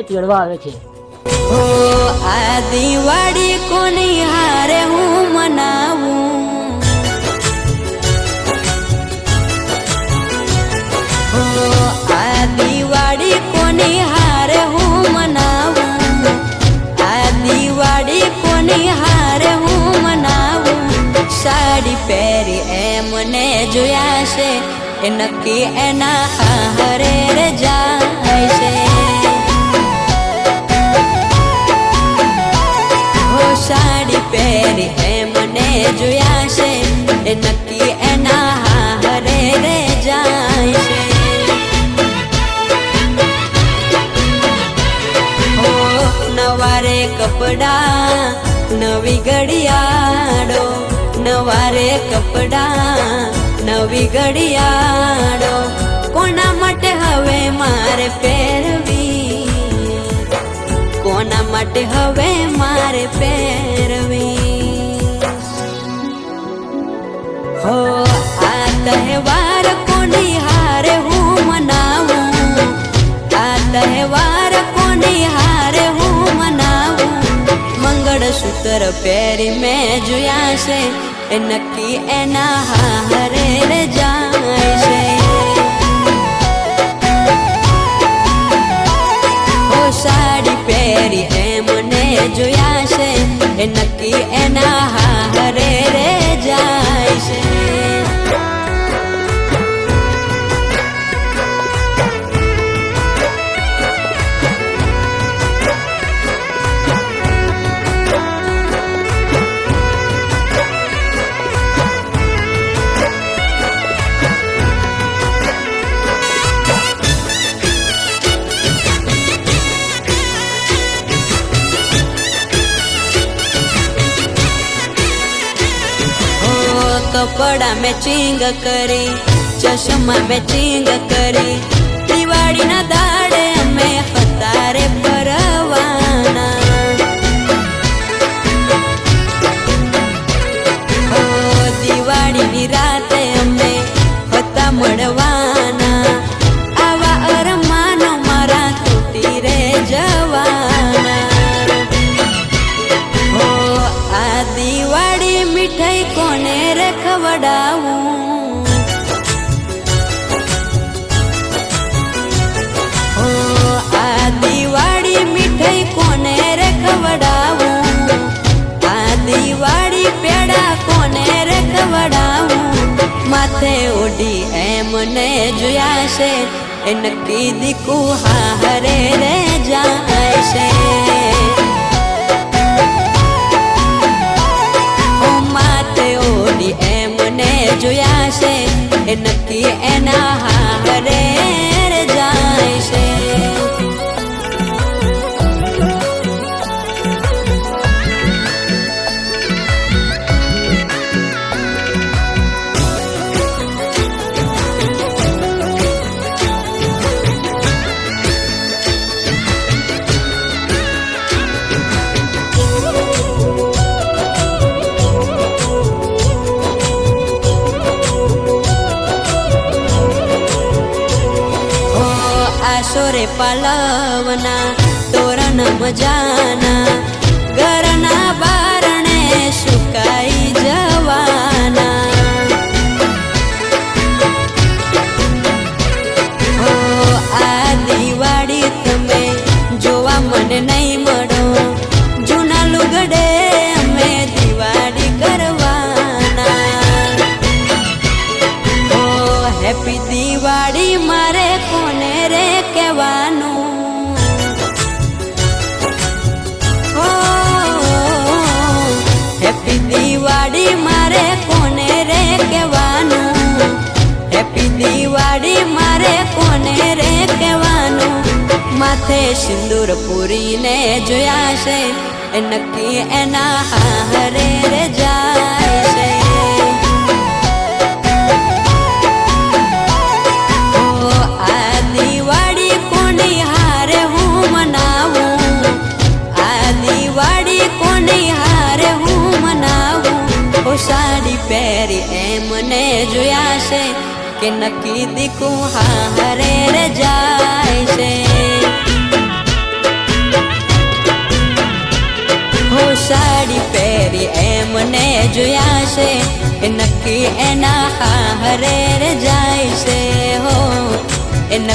તેડવા આવે છે। હો આ દિવાળી કોની હારે હું મનાવું, હો આ દિવાળી કોની હારે હું મનાવું, આ દિવાળી કોની હારે હું મનાવું। સાડી પહેરી એમને જોયા છે એ નક્કી એના હારે રે જાય છે। સાડી પહેરી એમને જોયા છે એ નક્કી એના હારે રે જાય છે। હો નવારે કપડા નવી ઘડિયાળો, નવારે કપડા નવી ઘડિયાળો, કોના માટે હવે મારે પહેરવી, કોના માટે હવે મારે પહેરવી। હો આ તહેવાર કોની હારે હું મનાવું, આ તહેવાર કોની હારે હું મનાવું। મંગળસૂત્ર પહેરી મેં જોયા છે એ નક્કી એના હારે રે જાય છે। સાડી પહેરી એમને જોયા છે એ નક્કી એના હારે રે જાય છે। कपड़ा मैचिंग करी, चश्मा मैचिंग करी, दिवाળી ના દાડે અમે હતારે પરવાના। ઓ દિવાળીની રાતે અમે હતા મળવાના, આવા અરમાનો મારા તૂટી રે જવાના। હો આ દિવાળી મીઠાઈ કોને રે ખવડાવું, હો આ દિવાળી મીઠાઈ કોને રે ખવડાવું, આ દિવાળી પેડા કોને રે ખવડાવું। માથે ઓઢી એમને જોયા છે એ નક્કી દીકુ હારે રે જાય છે। એમને જોયા છે એ નક્કી એના હારે રે જાય છે। સોરે પાલવના તોરણ મજાના, ઘરના બારણે સુકાઈ જવાના। હો આ દિવાળી તમે જોવા મને નહીં મળો, જૂના લુગડે અમે દિવાળી કરવાના। હો હેપી દિવાળી મારે કોને રે કહેવાનું, હો હેપી દિવાળી મારે કોને રે કહેવાનું, હેપી દિવાળી મારે કોને રે કહેવાનું। માથે સિંદૂર પૂરીને જોયા છે એ નક્કી એના હારે રે જાય છે। સાડી પહેરી એમને જોયા છે કે નક્કી દીકુ હારે રે જાય છે। સાડી પહેરી એમને જોયા છે એ નક્કી એના હારે